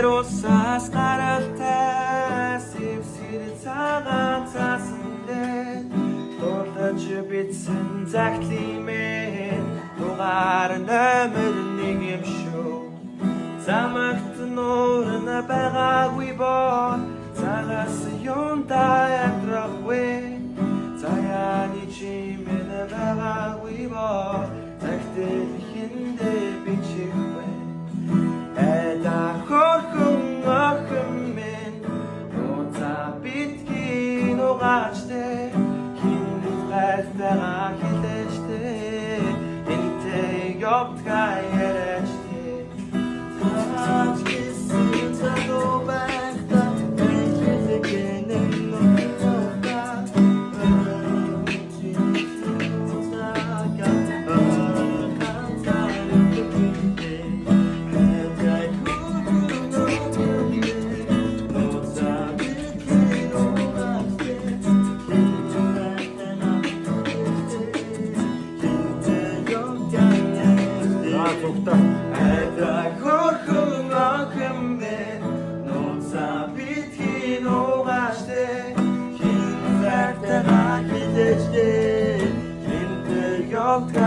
Усаас гаралтай сэвсгэр цагаан цаасандээ дуулаж битсэн загтлимэн дугаар номер 1 юм шүү. Замагт нуур на байгаагүй боо цагаас юунтай амтрахгүй цаяаны чимэн байгаагүй боо загтэл хиндэ бичихгүй эда хорхон охмэн оца биткин угачте хин гайстаа хилэште энтэ ёптгай ярэште Touch kissing to go back that pages again and no Don't